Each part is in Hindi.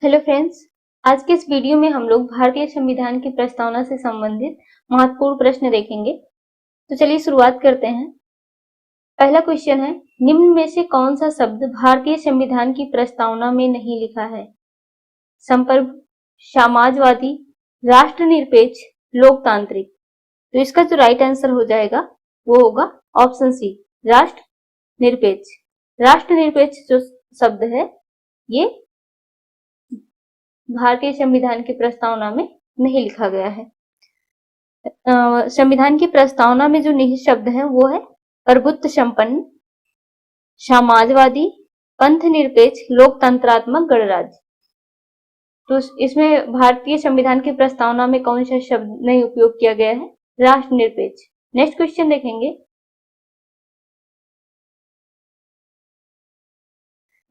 Hello friends. आज के इस वीडियो में हम लोग भारतीय संविधान की प्रस्तावना से संबंधित महत्वपूर्ण प्रश्न देखेंगे। तो चलिए शुरुआत करते हैं। पहला क्वेश्चन है, निम्न में से कौन सा शब्द भारतीय संविधान की प्रस्तावना में नहीं लिखा है? संप्रभु, समाजवादी, राष्ट्रनिरपेक्ष, लोकतांत्रिक। तो इसका जो राइट आंसर हो जाएगा वो होगा ऑप्शन सी, राष्ट्रनिरपेक्ष। राष्ट्रनिरपेक्ष जो शब्द है ये भारतीय संविधान की प्रस्तावना में नहीं लिखा गया है। संविधान की प्रस्तावना में जो निहित शब्द है वो है प्रभुत्व संपन्न, समाजवादी, पंथ निरपेक्ष, लोकतंत्रात्मक गणराज्य। तो इसमें भारतीय संविधान की प्रस्तावना में कौन सा शब्द नहीं उपयोग किया गया है? राष्ट्रनिरपेक्ष। नेक्स्ट क्वेश्चन देखेंगे,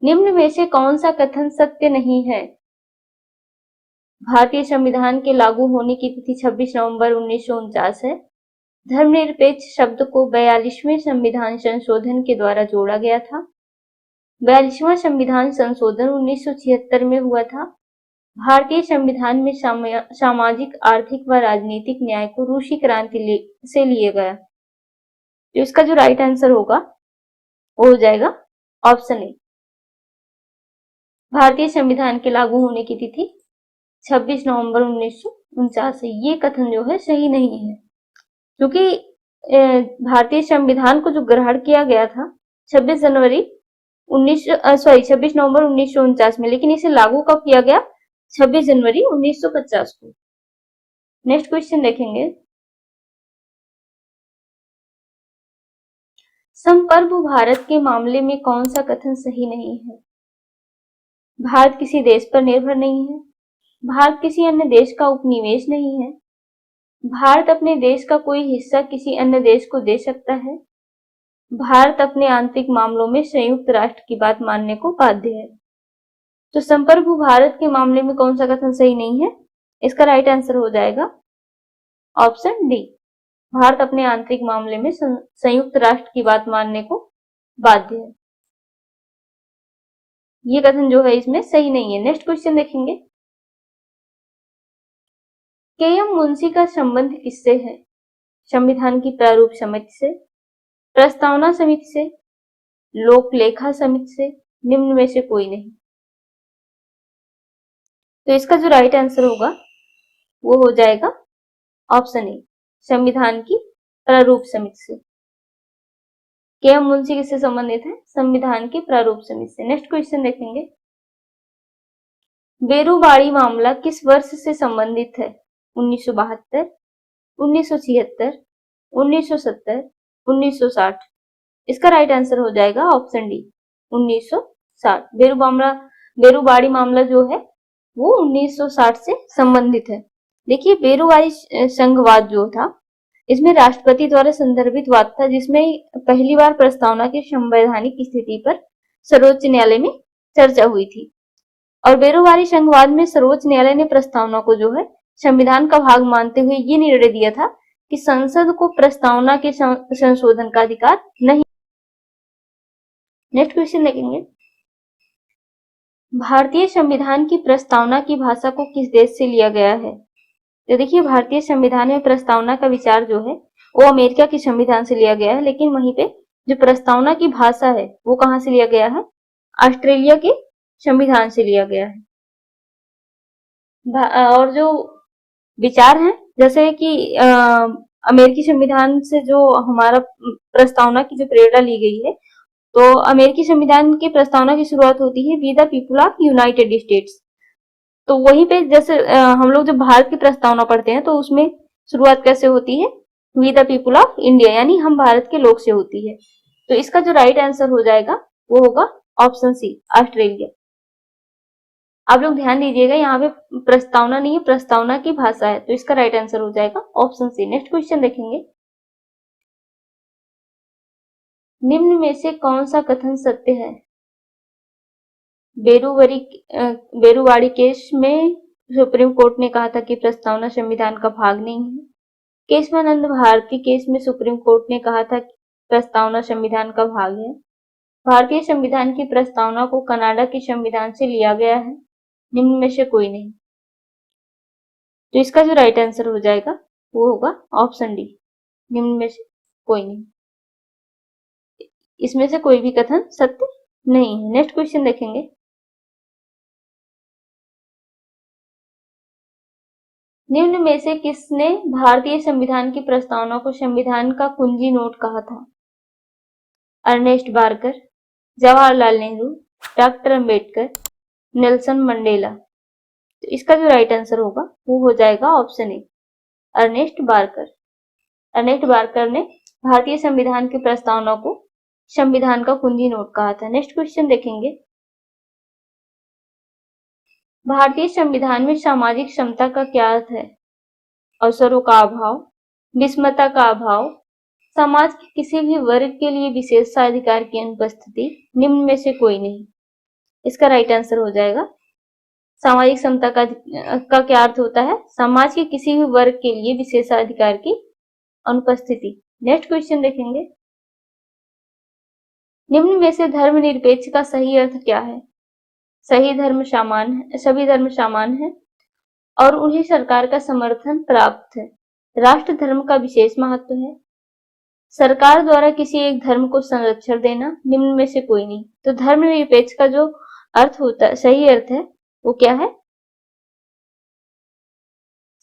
निम्न में से कौन सा कथन सत्य नहीं है? भारतीय संविधान के लागू होने की तिथि 26 नवंबर 1949 है। धर्मनिरपेक्ष शब्द को 42वें संविधान संशोधन के द्वारा जोड़ा गया था। 42वां संविधान संशोधन 1976 में हुआ था। भारतीय संविधान में सामाजिक, आर्थिक व राजनीतिक न्याय को रूसी क्रांति से लिया गया। तो इसका जो राइट आंसर होगा वो हो जाएगा ऑप्शन ए। भारतीय संविधान के लागू होने की तिथि 26 नवंबर 1949 है। ये कथन जो है सही नहीं है, क्योंकि भारतीय संविधान को जो ग्रहण किया गया था 26 नवंबर 1949 में, लेकिन इसे लागू कब किया गया? 26 जनवरी 1950 को। नेक्स्ट क्वेश्चन देखेंगे, संप्रभु भारत के मामले में कौन सा कथन सही नहीं है? भारत किसी देश पर निर्भर नहीं है। भारत किसी अन्य देश का उपनिवेश नहीं है। भारत अपने देश का कोई हिस्सा किसी अन्य देश को दे सकता है। भारत अपने आंतरिक मामलों में संयुक्त राष्ट्र की बात मानने को बाध्य है। तो संप्रभु भारत के मामले में कौन सा कथन सही नहीं है? इसका राइट आंसर हो जाएगा ऑप्शन डी, भारत अपने आंतरिक मामले में संयुक्त राष्ट्र की बात मानने को बाध्य है। ये कथन जो है इसमें सही नहीं है। नेक्स्ट क्वेश्चन देखेंगे, के.एम. मुंशी का संबंध किससे है? संविधान की प्रारूप समिति से, प्रस्तावना समिति से, लोक लेखा समिति से, निम्न में से कोई नहीं। तो इसका जो राइट आंसर होगा वो हो जाएगा ऑप्शन ए, संविधान की प्रारूप समिति से। के.एम. मुंशी किससे संबंधित है? संविधान की प्रारूप समिति से। नेक्स्ट क्वेश्चन देखेंगे, बेरुबाड़ी मामला किस वर्ष से संबंधित है? 1972, 1976, 1970, 1960। इसका राइट आंसर हो जाएगा ऑप्शन डी, 1960। बेरुबाड़ी मामला जो है वो 1960 से संबंधित है। देखिए, बेरुबाड़ी संघवाद जो था इसमें राष्ट्रपति द्वारा संदर्भित वाद था, जिसमें पहली बार प्रस्तावना की संवैधानिक स्थिति पर सर्वोच्च न्यायालय में चर्चा हुई थी। और बेरुबाड़ी संघवाद में सर्वोच्च न्यायालय ने प्रस्तावना को जो है संविधान का भाग मानते हुए ये निर्णय दिया था कि संसद को प्रस्तावना के संशोधन का अधिकार नहीं। नेक्स्ट क्वेश्चन देखेंगे, भारतीय संविधान की प्रस्तावना की भाषा को किस देश से लिया गया है? तो देखिए, भारतीय संविधान में प्रस्तावना का विचार जो है वो अमेरिका के संविधान से लिया गया है, लेकिन वहीं पे जो प्रस्तावना की भाषा है वो कहां से लिया गया है? ऑस्ट्रेलिया के संविधान से लिया गया है। और जो विचार हैं, जैसे कि अमेरिकी संविधान से जो हमारा प्रस्तावना की जो प्रेरणा ली गई है, तो अमेरिकी संविधान की प्रस्तावना की शुरुआत होती है we the people of United States. तो वहीं पे जैसे हम लोग जब भारत की प्रस्तावना पढ़ते हैं तो उसमें शुरुआत कैसे होती है? We the people of India, यानी हम भारत के लोग से होती है। तो इसका जो राइट आंसर हो जाएगा वो होगा ऑप्शन सी, ऑस्ट्रेलिया। आप लोग ध्यान दीजिएगा, यहाँ पे प्रस्तावना नहीं है, प्रस्तावना की भाषा है, तो इसका राइट आंसर हो जाएगा ऑप्शन सी। नेक्स्ट क्वेश्चन देखेंगे, निम्न में से कौन सा कथन सत्य है? बेरुवाड़ी केस में सुप्रीम कोर्ट ने कहा था कि प्रस्तावना संविधान का भाग नहीं है। केशवानंद भारती केस में सुप्रीम कोर्ट ने कहा था कि प्रस्तावना संविधान का भाग है। भारतीय संविधान की प्रस्तावना को कनाडा के संविधान से लिया गया है। निम्न में से कोई नहीं। तो इसका जो राइट आंसर हो जाएगा वो होगा ऑप्शन डी, निम्न में से कोई नहीं। इसमें से कोई भी कथन सत्य नहीं है। नेक्स्ट क्वेश्चन देखेंगे। निम्न में से किसने भारतीय संविधान की प्रस्तावना को संविधान का कुंजी नोट कहा था? Ernest Barker, Jawaharlal Nehru, doctor Ambedkar, Nelson Mandela. तो इसका जो राइट आंसर होगा वो हो जाएगा option A, Ernest Barker. Ernest Barker ने भारतीय संविधान की प्रस्तावना को संविधान का कुंजी नोट कहा था। नेक्स्ट क्वेश्चन देखेंगे। भारतीय संविधान में सामाजिक समता का क्या अर्थ है? अवसरों का अभाव, विषमता का अभाव, समाज के किसी भी वर्ग के लिए विशेषाधिकार की अनुपस्थिति, निम्न में से कोई नहीं। इसका राइट आंसर हो जाएगा सामाजिक समता का क्या अर्थ होता है? समाज के किसी भी वर्ग के लिए विशेषाधिकार की अनुपस्थिति। नेक्स्ट क्वेश्चन देखेंगे। निम्न में से धर्मनिरपेक्ष का सही अर्थ क्या है? सभी धर्म समान है और उन्हें सरकार का समर्थन प्राप्त है। राष्ट्र धर्म का विशेष महत्व है। सरकार द्वारा किसी एक धर्म को संरक्षण देना, निम्न में से कोई नहीं। तो धर्मनिरपेक्ष का जो अर्थ होता है, सही अर्थ है, वो क्या है?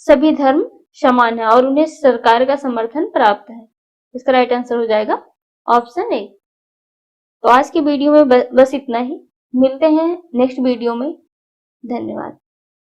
सभी धर्म समान है और उन्हें सरकार का समर्थन प्राप्त है। इसका राइट आंसर हो जाएगा ऑप्शन ए। तो आज की वीडियो में बस इतना ही। मिलते हैं नेक्स्ट वीडियो में। धन्यवाद।